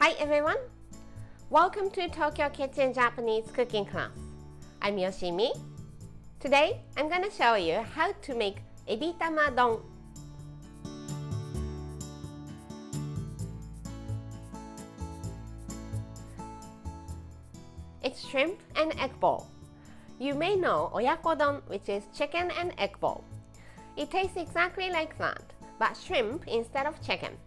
Hi everyone! Welcome to Tokyo Kitchen Japanese cooking class. I'm Yoshimi. Today I'm gonna show you how to make ebitama don. It's shrimp and egg bowl. You may know oyakodon, which is chicken and egg bowl. It tastes exactly like that, but shrimp instead of chicken.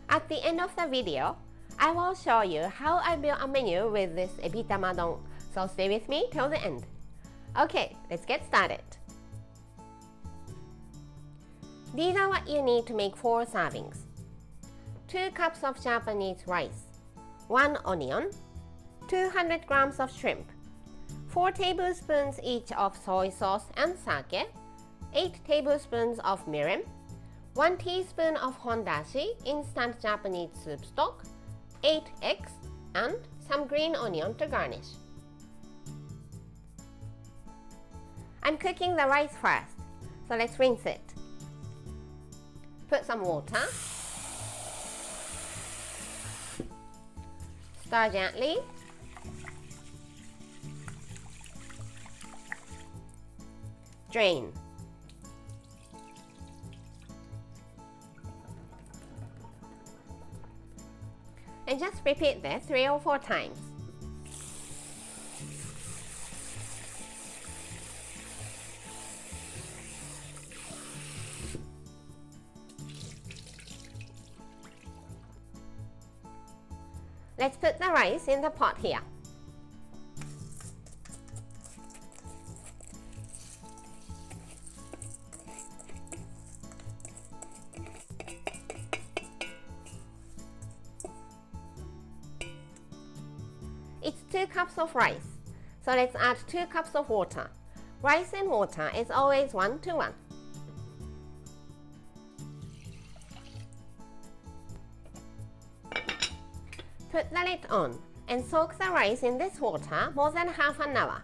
At the end of the video, I will show you how I built a menu with this ebitama don, so stay with me till the end. Okay, let's get started. These are what you need to make 4 servings. 2 cups of Japanese rice, 1 onion, 200 grams of shrimp, 4 tablespoons each of soy sauce and sake, 8 tablespoons of mirin, 1 teaspoon of hondashi, instant Japanese soup stock, 8 eggs, and some green onion to garnish. I'm cooking the rice first, so let's rinse it. Put some water. Stir gently. Drain. And just repeat this 3 or 4 times. Let's put the rice in the pot here. It's 2 cups of rice, so let's add 2 cups of water. Rice and water is always 1 to 1. Put the lid on and soak the rice in this water more than half an hour.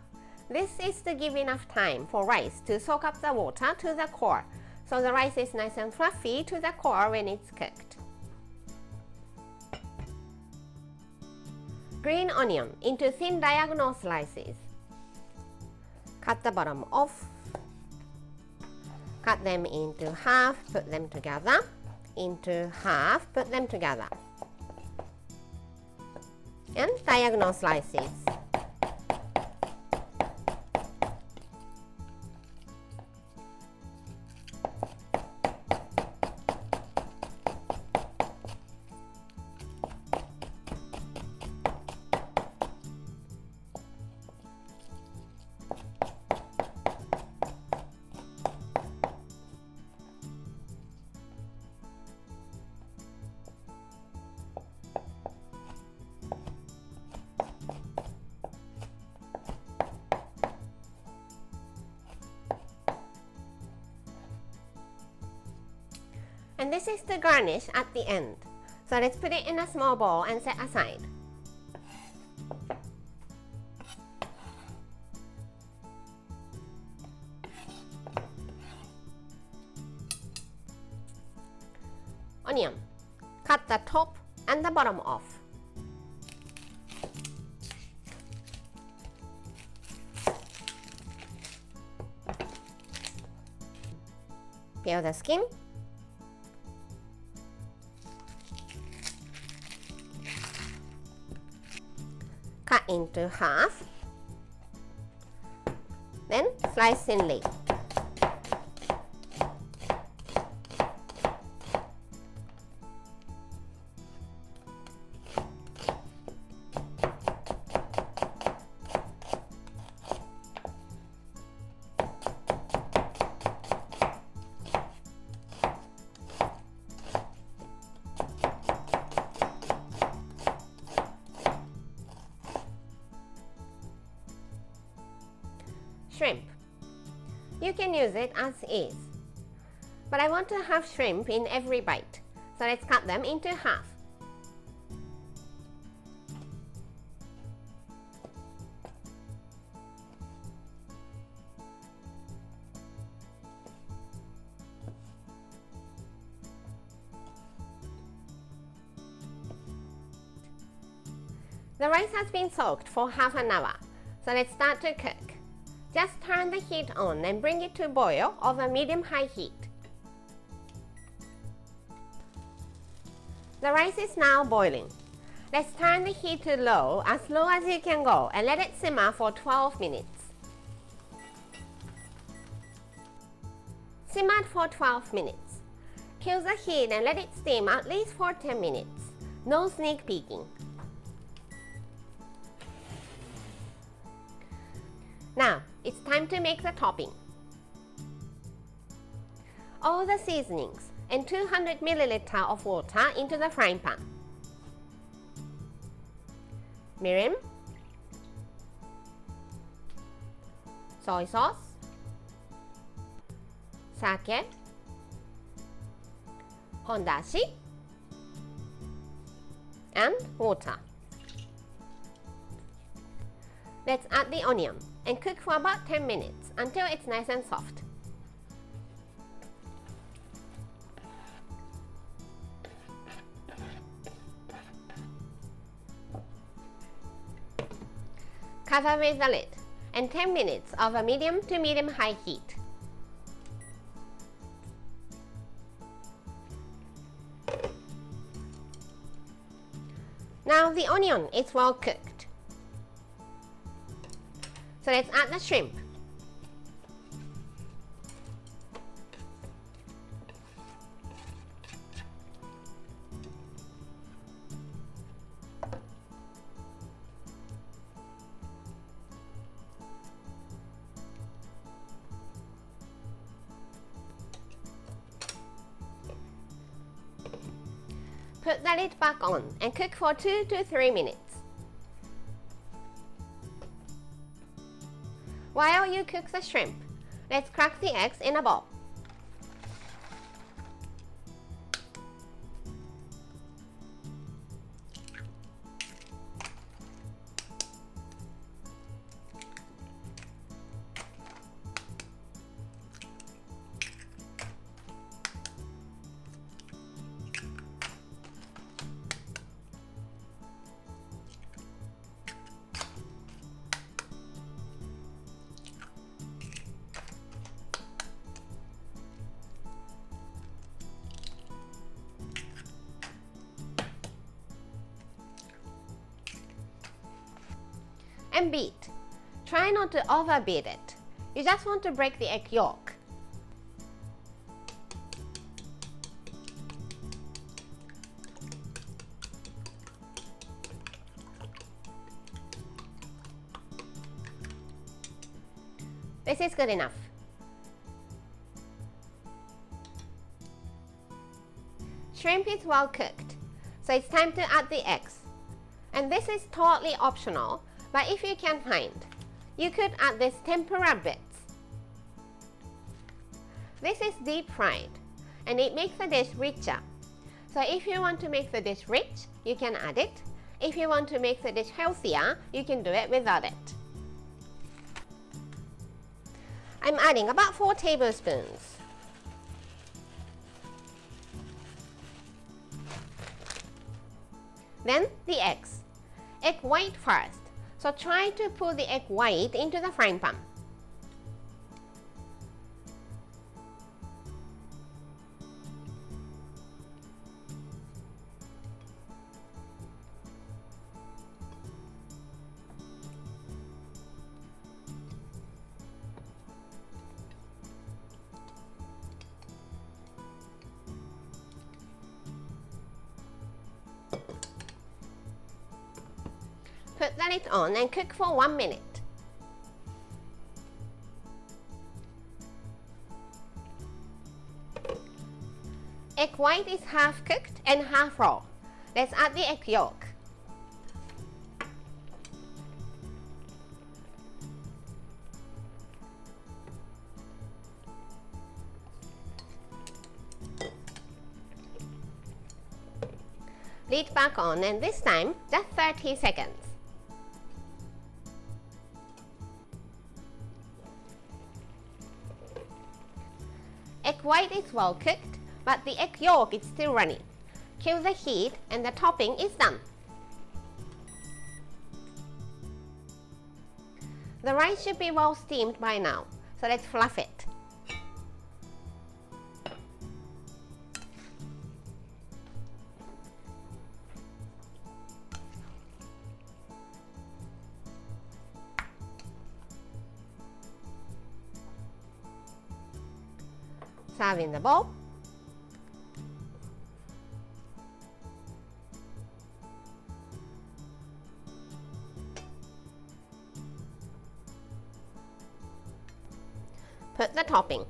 This is to give enough time for rice to soak up the water to the core, so the rice is nice and fluffy to the core when it's cooked. Green onion into thin diagonal slices. Cut the bottom off. Cut them into half, put them together. Into half, put them together. And diagonal slices. And this is the garnish at the end. So let's put it in a small bowl and set aside. Onion. Cut the top and the bottom off. Peel the skin. Cut into half, then slice thinly. Shrimp. You can use it as is, but I want to have shrimp in every bite, so let's cut them into half. The rice has been soaked for half an hour, so let's start to cook. Just turn the heat on and bring it to boil over medium-high heat. The rice is now boiling. Let's turn the heat to low as you can go and let it simmer for 12 minutes. Simmered for 12 minutes. Kill the heat and let it steam at least for 10 minutes. No sneak peeking. Now, it's time to make the topping. All the seasonings and 200 ml of water into the frying pan. Mirin, soy sauce, sake, hondashi, and water. Let's add the onion and cook for about 10 minutes until it's nice and soft. Cover with the lid and 10 minutes over medium to medium-high heat. Now the onion is well cooked. So let's add the shrimp. Put the lid back on and cook for 2 to 3 minutes. While you cook the shrimp, let's crack the eggs in a bowl. And beat. Try not to overbeat it. You just want to break the egg yolk. This is good enough. Shrimp is well cooked, so it's time to add the eggs. And this is totally optional, but if you can find, you could add these tempura bits. This is deep fried, and it makes the dish richer. So if you want to make the dish rich, you can add it. If you want to make the dish healthier, you can do it without it. I'm adding about 4 tablespoons. Then the eggs. Egg white first. So try to put the egg white into the frying pan. Put the lid on and cook for 1 minute. Egg white is half cooked and half raw. Let's add the egg yolk. Lid back on, and this time just 30 seconds. Egg white is well cooked, but the egg yolk is still runny. Kill the heat and the topping is done. The rice should be well steamed by now, so let's fluff it. Serve in the bowl. Put the topping.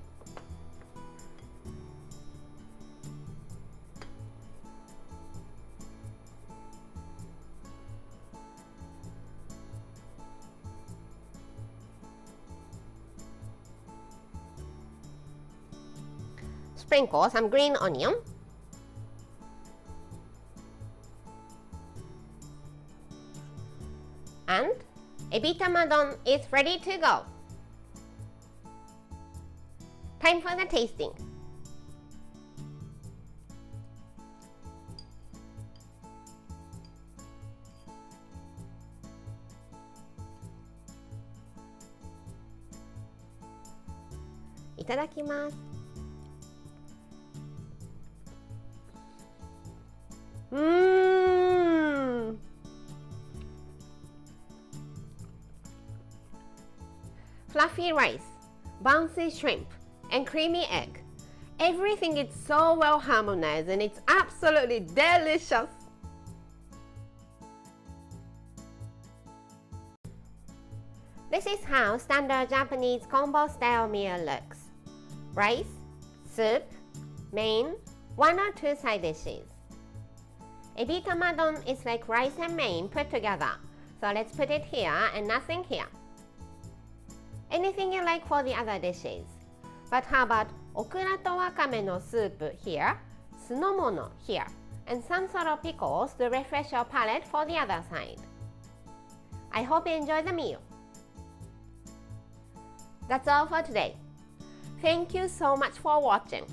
Sprinkle some green onion. And ebi tamadon is ready to go. Time for the tasting. Itadakimasu. Fluffy rice, bouncy shrimp, and creamy egg. Everything is so well harmonized and it's absolutely delicious. This is how standard Japanese combo style meal looks. Rice, soup, main, 1 or 2 side dishes. Ebi tamadon is like rice and main put together, so let's put it here and nothing here. Anything you like for the other dishes. But how about okura to wakame no soup here, sunomono here, and some sort of pickles to refresh your palate for the other side. I hope you enjoy the meal. That's all for today. Thank you so much for watching.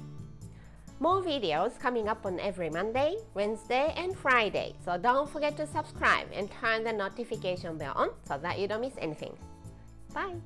More videos coming up on every Monday, Wednesday, and Friday, so don't forget to subscribe and turn the notification bell on so that you don't miss anything. Bye!